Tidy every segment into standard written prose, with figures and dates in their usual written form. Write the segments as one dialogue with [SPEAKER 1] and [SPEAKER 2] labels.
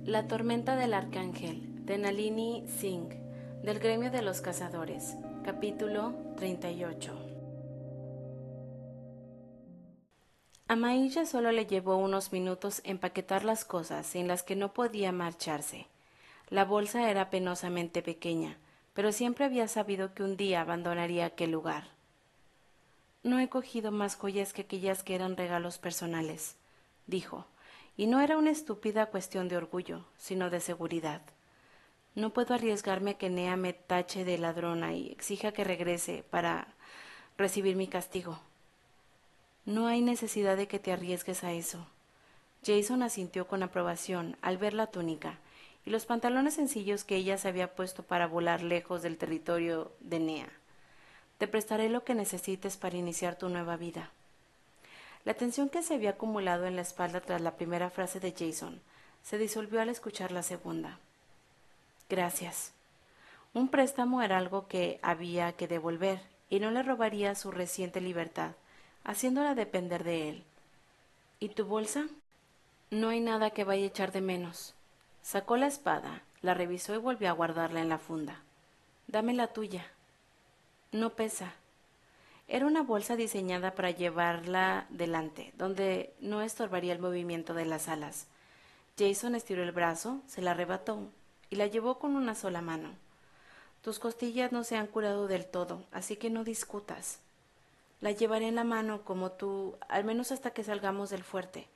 [SPEAKER 1] La tormenta del arcángel, de Nalini Singh, del gremio de los cazadores, capítulo 38. A Mailla solo le llevó unos minutos empaquetar las cosas en las que no podía marcharse. La bolsa era penosamente pequeña, pero siempre había sabido que un día abandonaría aquel lugar. No he cogido más joyas que aquellas que eran regalos personales, dijo, y no era una estúpida cuestión de orgullo, sino de seguridad. No puedo arriesgarme a que Nea me tache de ladrona y exija que regrese para recibir mi castigo. No hay necesidad de que te arriesgues a eso. Jason asintió con aprobación al ver la túnica y los pantalones sencillos que ella se había puesto para volar lejos del territorio de Nea. Te prestaré lo que necesites para iniciar tu nueva vida. La tensión que se había acumulado en la espalda tras la primera frase de Jason se disolvió al escuchar la segunda. Gracias. Un préstamo era algo que había que devolver y no le robaría su reciente libertad, haciéndola depender de él. ¿Y tu bolsa? No hay nada que vaya a echar de menos. Sacó la espada, la revisó y volvió a guardarla en la funda. Dame la tuya. No pesa. Era una bolsa diseñada para llevarla delante, donde no estorbaría el movimiento de las alas. Jason estiró el brazo, se la arrebató y la llevó con una sola mano. Tus costillas no se han curado del todo, así que no discutas. La llevaré en la mano como tú, al menos hasta que salgamos del fuerte.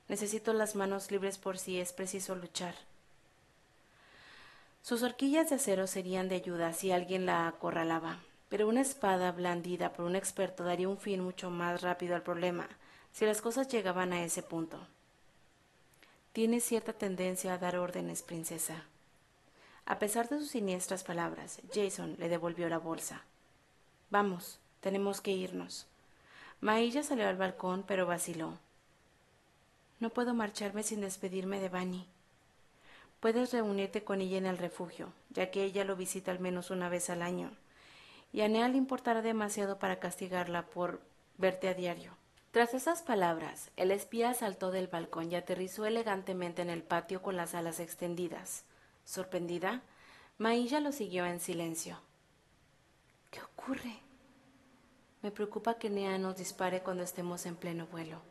[SPEAKER 1] Necesito las manos libres por si es preciso luchar. Sus horquillas de acero serían de ayuda si alguien la acorralaba, pero una espada blandida por un experto daría un fin mucho más rápido al problema, si las cosas llegaban a ese punto. Tienes cierta tendencia a dar órdenes, princesa. A pesar de sus siniestras palabras, Jason le devolvió la bolsa. Vamos, tenemos que irnos. Mailla salió al balcón, pero vaciló. No puedo marcharme sin despedirme de Bunny. Puedes reunirte con ella en el refugio, ya que ella lo visita al menos una vez al año, y a Nea le importará demasiado para castigarla por verte a diario. Tras esas palabras, el espía saltó del balcón y aterrizó elegantemente en el patio con las alas extendidas. Sorprendida, Mailla lo siguió en silencio. ¿Qué ocurre? Me preocupa que Nea nos dispare cuando estemos en pleno vuelo.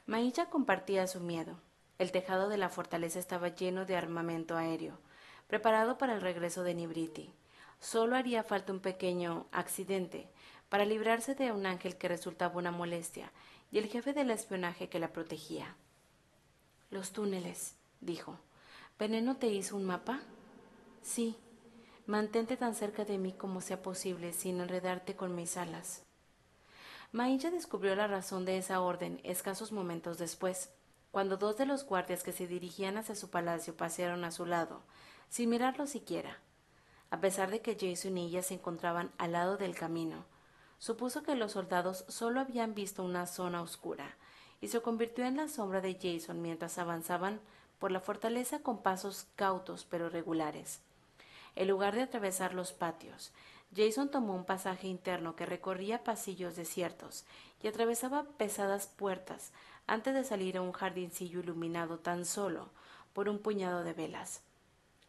[SPEAKER 1] Mailla compartía su miedo. El tejado de la fortaleza estaba lleno de armamento aéreo, preparado para el regreso de Nibriti. Solo haría falta un pequeño accidente para librarse de un ángel que resultaba una molestia y el jefe del espionaje que la protegía. Los túneles, dijo. ¿Veneno te hizo un mapa? Sí. Mantente tan cerca de mí como sea posible sin enredarte con mis alas. Mailla descubrió la razón de esa orden escasos momentos después, cuando dos de los guardias que se dirigían hacia su palacio pasearon a su lado, sin mirarlo siquiera. A pesar de que Jason y ella se encontraban al lado del camino, supuso que los soldados solo habían visto una zona oscura, y se convirtió en la sombra de Jason mientras avanzaban por la fortaleza con pasos cautos pero regulares. En lugar de atravesar los patios, Jason tomó un pasaje interno que recorría pasillos desiertos y atravesaba pesadas puertas antes de salir a un jardincillo iluminado tan solo por un puñado de velas.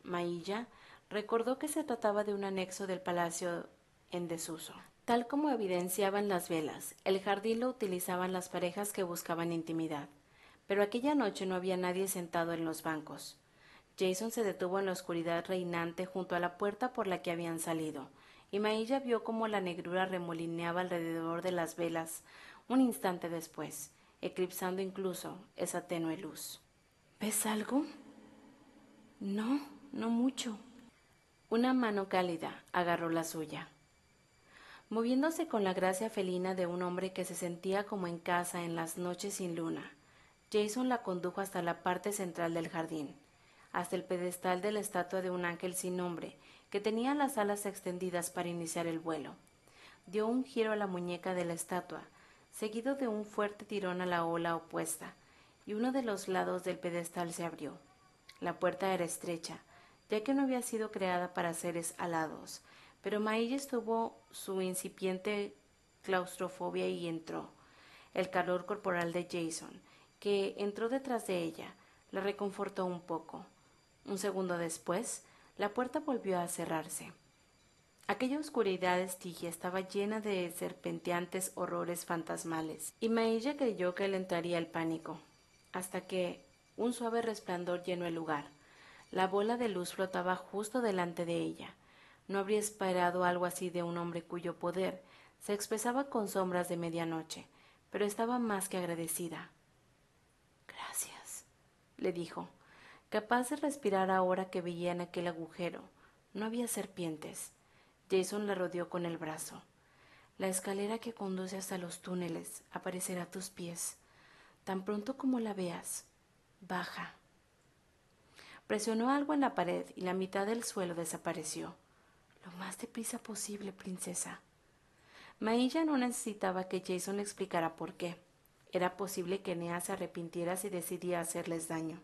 [SPEAKER 1] Mailla recordó que se trataba de un anexo del palacio en desuso. Tal como evidenciaban las velas, el jardín lo utilizaban las parejas que buscaban intimidad, pero aquella noche no había nadie sentado en los bancos. Jason se detuvo en la oscuridad reinante junto a la puerta por la que habían salido, y Mailla vio cómo la negrura remolineaba alrededor de las velas un instante después, eclipsando incluso esa tenue luz. ¿Ves algo? No, no mucho. Una mano cálida agarró la suya. Moviéndose con la gracia felina de un hombre que se sentía como en casa en las noches sin luna, Jason la condujo hasta la parte central del jardín, hasta el pedestal de la estatua de un ángel sin nombre que tenía las alas extendidas para iniciar el vuelo. Dio un giro a la muñeca de la estatua, seguido de un fuerte tirón a la ola opuesta, y uno de los lados del pedestal se abrió. La puerta era estrecha, ya que no había sido creada para seres alados, pero Mailla estuvo su incipiente claustrofobia y entró. El calor corporal de Jason, que entró detrás de ella, La reconfortó un poco. Un segundo después, la puerta volvió a cerrarse. Aquella oscuridad estigia estaba llena de serpenteantes horrores fantasmales, y Maella creyó que le entraría el pánico, hasta que un suave resplandor llenó el lugar. La bola de luz flotaba justo delante de ella. No habría esperado algo así de un hombre cuyo poder se expresaba con sombras de medianoche, pero estaba más que agradecida. Gracias, le dijo, capaz de respirar ahora que veía en aquel agujero. No había serpientes. Jason la rodeó con el brazo. La escalera que conduce hasta los túneles aparecerá a tus pies. Tan pronto como la veas, baja. Presionó algo en la pared y la mitad del suelo desapareció. Lo más deprisa posible, princesa. Maella no necesitaba que Jason le explicara por qué. Era posible que Nea se arrepintiera si decidía hacerles daño,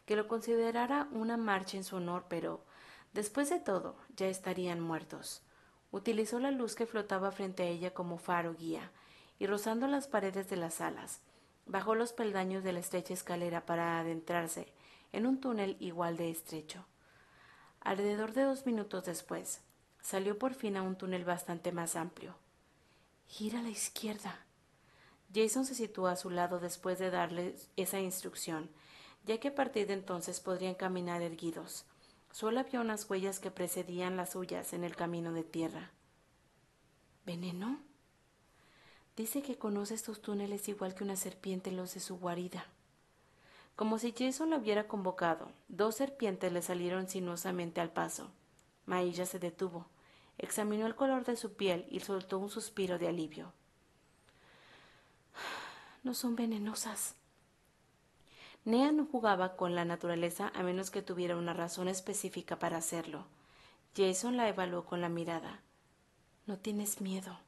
[SPEAKER 1] que lo considerara una marcha en su honor, pero, después de todo, ya estarían muertos. Utilizó la luz que flotaba frente a ella como faro guía, y rozando las paredes de las salas, bajó los peldaños de la estrecha escalera para adentrarse en un túnel igual de estrecho. Alrededor de 2 minutos después, salió por fin a un túnel bastante más amplio. Gira a la izquierda. Jason se situó a su lado después de darle esa instrucción, ya que a partir de entonces podrían caminar erguidos. Solo había unas huellas que precedían las suyas en el camino de tierra. ¿Veneno? Dice que conoce estos túneles igual que una serpiente los de su guarida. Como si Jason lo hubiera convocado, 2 serpientes le salieron sinuosamente al paso. Maella se detuvo, examinó el color de su piel y soltó un suspiro de alivio. No son venenosas. Nea no jugaba con la naturaleza a menos que tuviera una razón específica para hacerlo. Jason la evaluó con la mirada. ¿No tienes miedo?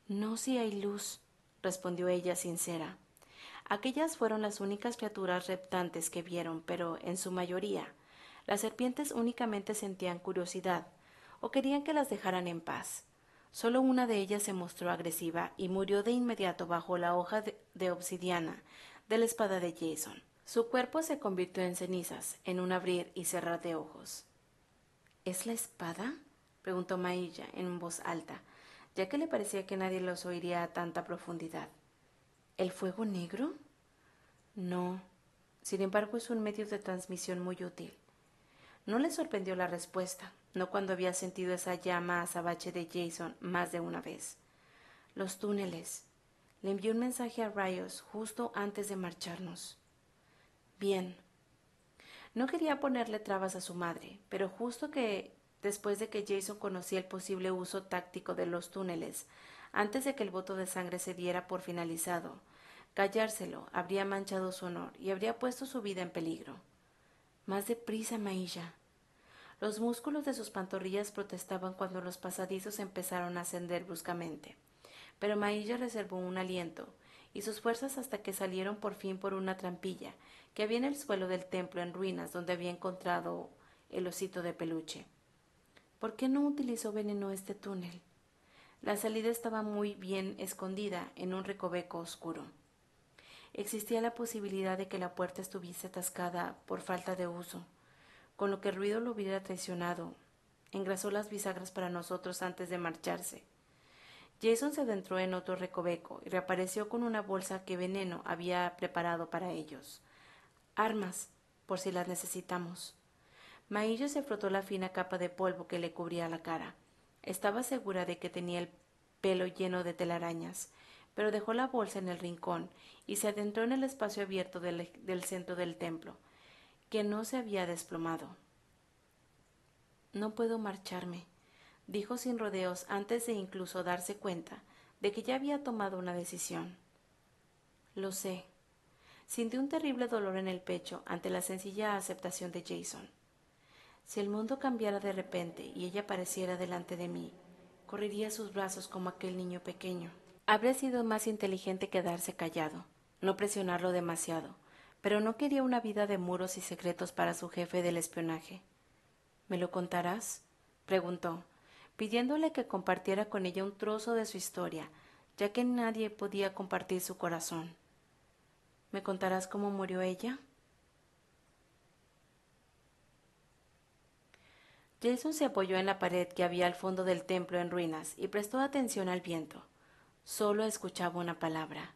[SPEAKER 1] No, si hay luz, respondió ella sincera. Aquellas fueron las únicas criaturas reptantes que vieron, pero en su mayoría, las serpientes únicamente sentían curiosidad o querían que las dejaran en paz. Solo una de ellas se mostró agresiva y murió de inmediato bajo la hoja de obsidiana de la espada de Jason. Su cuerpo se convirtió en cenizas en un abrir y cerrar de ojos. ¿Es la espada?, preguntó Maella en voz alta, ya que le parecía que nadie los oiría a tanta profundidad. ¿El fuego negro? No. Sin embargo, es un medio de transmisión muy útil. No le sorprendió la respuesta, no cuando había sentido esa llama azabache de Jason más de una vez. Los túneles. Le envió un mensaje a Rios justo antes de marcharnos. Bien. No quería ponerle trabas a su madre, pero justo que después de que Jason conocía el posible uso táctico de los túneles, antes de que el voto de sangre se diera por finalizado, callárselo habría manchado su honor y habría puesto su vida en peligro. Más deprisa, Maella. Los músculos de sus pantorrillas protestaban cuando los pasadizos empezaron a ascender bruscamente, pero Maella reservó un aliento y sus fuerzas hasta que salieron por fin por una trampilla que había en el suelo del templo en ruinas donde había encontrado el osito de peluche. ¿Por qué no utilizó veneno este túnel? La salida estaba muy bien escondida en un recoveco oscuro. Existía la posibilidad de que la puerta estuviese atascada por falta de uso, con lo que el ruido lo hubiera traicionado. Engrasó las bisagras para nosotros antes de marcharse. Jason se adentró en otro recoveco y reapareció con una bolsa que Veneno había preparado para ellos. Armas, por si las necesitamos. Maella se frotó la fina capa de polvo que le cubría la cara. Estaba segura de que tenía el pelo lleno de telarañas, pero dejó la bolsa en el rincón y se adentró en el espacio abierto del centro del templo, que no se había desplomado. No puedo marcharme, dijo sin rodeos antes de incluso darse cuenta de que ya había tomado una decisión. Lo sé. Sintió un terrible dolor en el pecho ante la sencilla aceptación de Jason. Si el mundo cambiara de repente y ella apareciera delante de mí, correría a sus brazos como aquel niño pequeño. Habría sido más inteligente quedarse callado, no presionarlo demasiado, pero no quería una vida de muros y secretos para su jefe del espionaje. ¿Me lo contarás?, preguntó, pidiéndole que compartiera con ella un trozo de su historia, ya que nadie podía compartir su corazón. ¿Me contarás cómo murió ella? Jason se apoyó en la pared que había al fondo del templo en ruinas y prestó atención al viento. Solo escuchaba una palabra: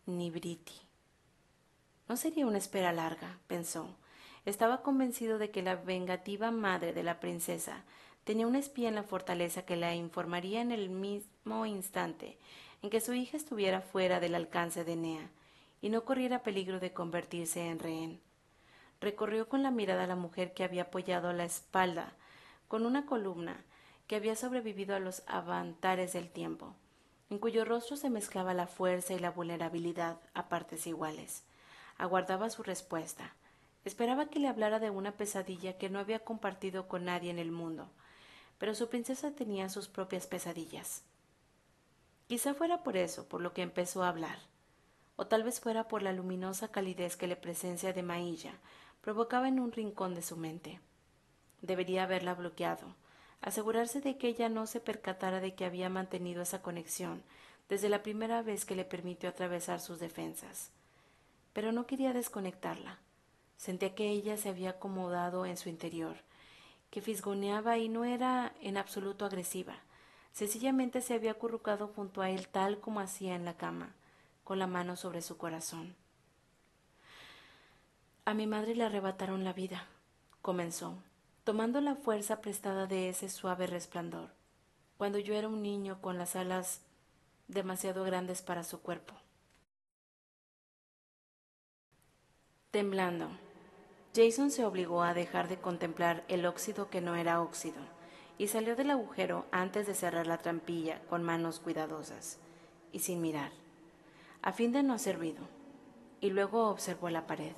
[SPEAKER 1] Nibriti. No sería una espera larga, pensó. Estaba convencido de que la vengativa madre de la princesa tenía un espía en la fortaleza que la informaría en el mismo instante en que su hija estuviera fuera del alcance de Nea y no corriera peligro de convertirse en rehén. Recorrió con la mirada la mujer que había apoyado la espalda con una columna, que había sobrevivido a los avatares del tiempo, en cuyo rostro se mezclaba la fuerza y la vulnerabilidad a partes iguales. Aguardaba su respuesta. Esperaba que le hablara de una pesadilla que no había compartido con nadie en el mundo, pero su princesa tenía sus propias pesadillas. Quizá fuera por eso por lo que empezó a hablar, o tal vez fuera por la luminosa calidez que la presencia de Mailla provocaba en un rincón de su mente. Debería haberla bloqueado, asegurarse de que ella no se percatara de que había mantenido esa conexión desde la primera vez que le permitió atravesar sus defensas. Pero no quería desconectarla. Sentía que ella se había acomodado en su interior, que fisgoneaba y no era en absoluto agresiva. Sencillamente se había acurrucado junto a él tal como hacía en la cama, con la mano sobre su corazón. A mi madre le arrebataron la vida, comenzó, tomando la fuerza prestada de ese suave resplandor, cuando yo era un niño con las alas demasiado grandes para su cuerpo. Temblando, Jason se obligó a dejar de contemplar el óxido que no era óxido y salió del agujero antes de cerrar la trampilla con manos cuidadosas y sin mirar, a fin de no hacer ruido, y luego observó la pared.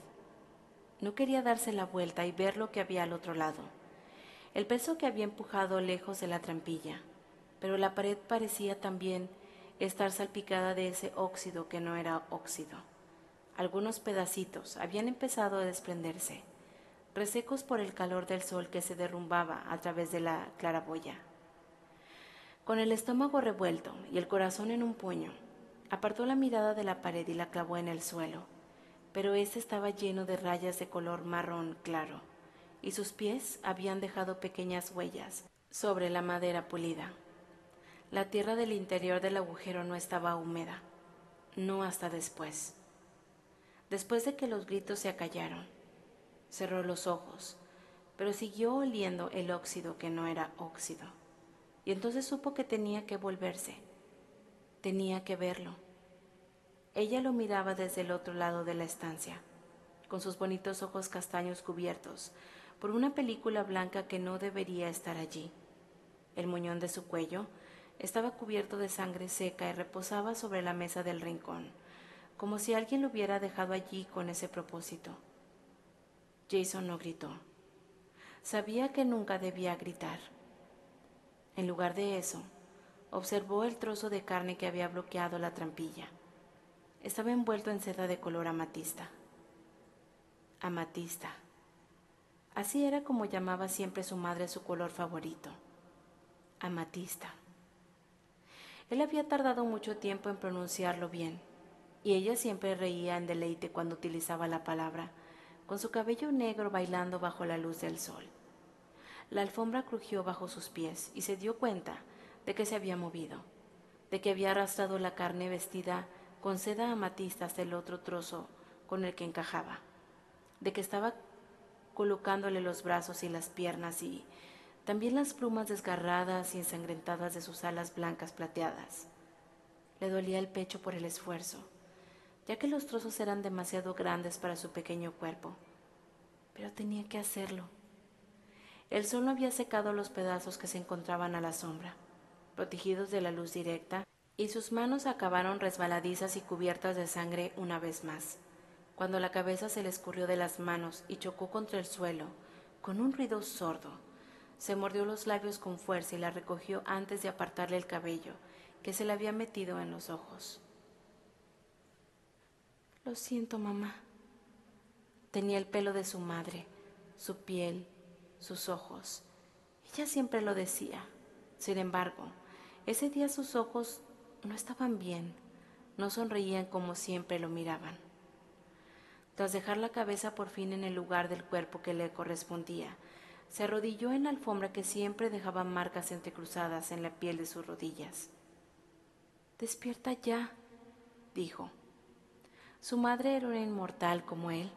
[SPEAKER 1] No quería darse la vuelta y ver lo que había al otro lado, el peso que había empujado lejos de la trampilla, pero la pared parecía también estar salpicada de ese óxido que no era óxido. Algunos pedacitos habían empezado a desprenderse, resecos por el calor del sol que se derrumbaba a través de la claraboya. Con el estómago revuelto y el corazón en un puño, apartó la mirada de la pared y la clavó en el suelo, pero éste estaba lleno de rayas de color marrón claro, y sus pies habían dejado pequeñas huellas sobre la madera pulida. La tierra del interior del agujero no estaba húmeda, no hasta después. Después de que los gritos se acallaron, cerró los ojos, pero siguió oliendo el óxido que no era óxido. Y entonces supo que tenía que volverse, tenía que verlo. Ella lo miraba desde el otro lado de la estancia, con sus bonitos ojos castaños cubiertos por una película blanca que no debería estar allí. El muñón de su cuello estaba cubierto de sangre seca y reposaba sobre la mesa del rincón, como si alguien lo hubiera dejado allí con ese propósito. Jason no gritó. Sabía que nunca debía gritar. En lugar de eso, observó el trozo de carne que había bloqueado la trampilla. Estaba envuelto en seda de color amatista. Amatista. Así era como llamaba siempre su madre su color favorito. Amatista. Él había tardado mucho tiempo en pronunciarlo bien, y ella siempre reía en deleite cuando utilizaba la palabra, con su cabello negro bailando bajo la luz del sol. La alfombra crujió bajo sus pies y se dio cuenta de que se había movido, de que había arrastrado la carne vestida con seda amatista hasta el otro trozo con el que encajaba, de que estaba colocándole los brazos y las piernas y también las plumas desgarradas y ensangrentadas de sus alas blancas plateadas. Le dolía el pecho por el esfuerzo, ya que los trozos eran demasiado grandes para su pequeño cuerpo, pero tenía que hacerlo. El sol no había secado los pedazos que se encontraban a la sombra, protegidos de la luz directa, y sus manos acabaron resbaladizas y cubiertas de sangre una vez más, cuando la cabeza se le escurrió de las manos y chocó contra el suelo, con un ruido sordo. Se mordió los labios con fuerza y la recogió antes de apartarle el cabello que se le había metido en los ojos. Lo siento, mamá. Tenía el pelo de su madre, su piel, sus ojos. Ella siempre lo decía. Sin embargo, ese día sus ojos no estaban bien, no sonreían como siempre lo miraban. Tras dejar la cabeza por fin en el lugar del cuerpo que le correspondía, Se arrodilló en la alfombra que siempre dejaba marcas entrecruzadas en la piel de sus rodillas. «Despierta ya», dijo. Su madre era una inmortal como él.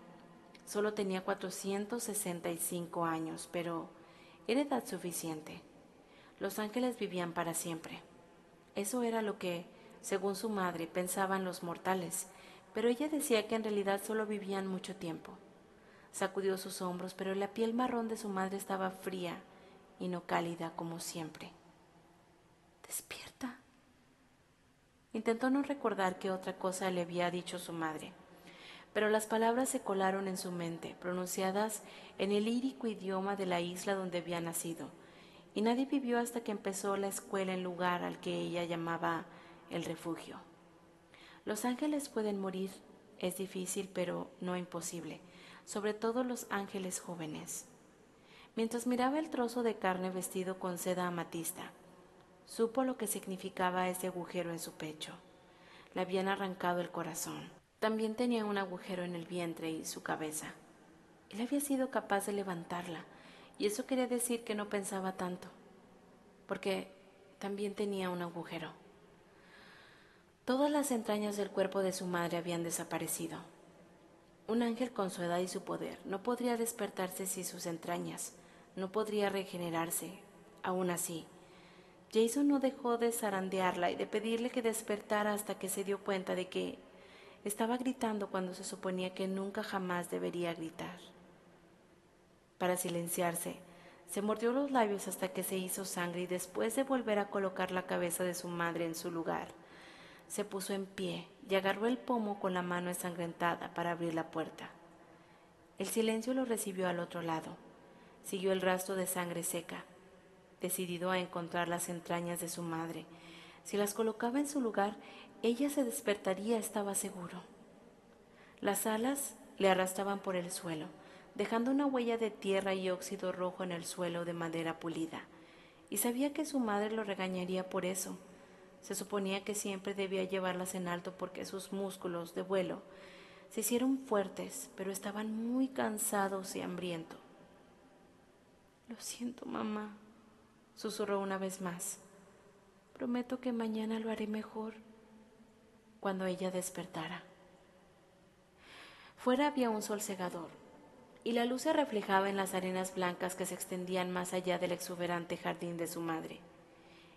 [SPEAKER 1] Solo tenía 465 años, pero era edad suficiente. Los ángeles vivían para siempre. Eso era lo que, según su madre, pensaban los mortales, pero ella decía que en realidad solo vivían mucho tiempo. Sacudió sus hombros, pero la piel marrón de su madre estaba fría y no cálida como siempre. «Despierta». Intentó no recordar qué otra cosa le había dicho su madre, pero las palabras se colaron en su mente, pronunciadas en el lírico idioma de la isla donde había nacido, y nadie vivió hasta que empezó la escuela en lugar al que ella llamaba el refugio. Los ángeles pueden morir, es difícil pero no imposible, sobre todo los ángeles jóvenes. Mientras miraba el trozo de carne vestido con seda amatista, supo lo que significaba ese agujero en su pecho. Le habían arrancado el corazón. También tenía un agujero en el vientre y su cabeza. Él había sido capaz de levantarla, y eso quería decir que no pensaba tanto, porque también tenía un agujero. Todas las entrañas del cuerpo de su madre habían desaparecido. Un ángel con su edad y su poder no podría despertarse sin sus entrañas, no podría regenerarse. Aún así, Jason no dejó de zarandearla y de pedirle que despertara hasta que se dio cuenta de que estaba gritando cuando se suponía que nunca jamás debería gritar. Para silenciarse, se mordió los labios hasta que se hizo sangre y después de volver a colocar la cabeza de su madre en su lugar, se puso en pie y agarró el pomo con la mano ensangrentada para abrir la puerta. El silencio lo recibió al otro lado. Siguió el rastro de sangre seca, decidido a encontrar las entrañas de su madre. Si las colocaba en su lugar, ella se despertaría, estaba seguro. Las alas le arrastraban por el suelo, dejando una huella de tierra y óxido rojo en el suelo de madera pulida, y sabía que su madre lo regañaría por eso. Se suponía que siempre debía llevarlas en alto porque sus músculos de vuelo se hicieron fuertes, pero estaban muy cansados y hambrientos. «Lo siento, mamá», susurró una vez más. «Prometo que mañana lo haré mejor». Cuando ella despertara, fuera había un sol cegador, y la luz se reflejaba en las arenas blancas que se extendían más allá del exuberante jardín de su madre.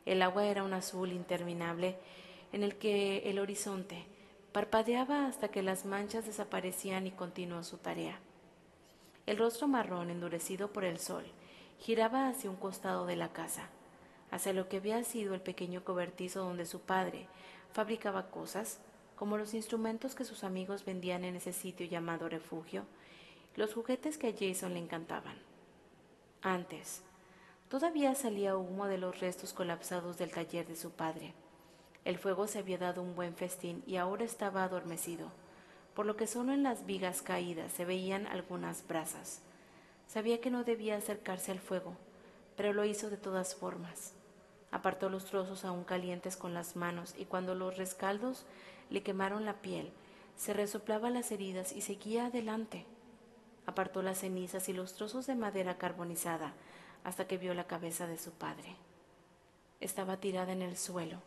[SPEAKER 1] El agua era un azul interminable en el que el horizonte parpadeaba hasta que las manchas desaparecían y continuó su tarea. El rostro marrón, endurecido por el sol, giraba hacia un costado de la casa, hacia lo que había sido el pequeño cobertizo donde su padre fabricaba cosas, como los instrumentos que sus amigos vendían en ese sitio llamado refugio, los juguetes que a Jason le encantaban. Antes, todavía salía humo de los restos colapsados del taller de su padre. El fuego se había dado un buen festín y ahora estaba adormecido, por lo que solo en las vigas caídas se veían algunas brasas. Sabía que no debía acercarse al fuego, pero lo hizo de todas formas. Apartó los trozos aún calientes con las manos y cuando los rescaldos le quemaron la piel, se resoplaba las heridas y seguía adelante. Apartó las cenizas y los trozos de madera carbonizada hasta que vio la cabeza de su padre. Estaba tirada en el suelo,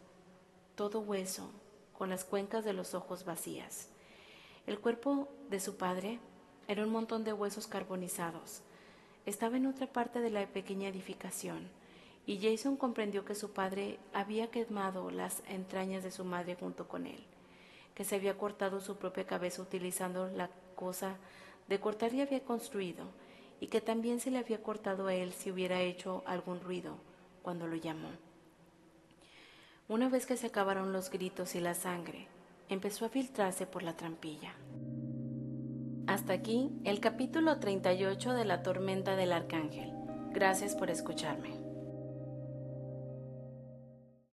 [SPEAKER 1] todo hueso, con las cuencas de los ojos vacías. El cuerpo de su padre era un montón de huesos carbonizados. Estaba en otra parte de la pequeña edificación, y Jason comprendió que su padre había quemado las entrañas de su madre junto con él, que se había cortado su propia cabeza utilizando la cosa de cortar y había construido, y que también se le había cortado a él si hubiera hecho algún ruido cuando lo llamó. Una vez que se acabaron los gritos y la sangre, empezó a filtrarse por la trampilla. Hasta aquí el capítulo 38 de La tormenta del arcángel. Gracias por escucharme.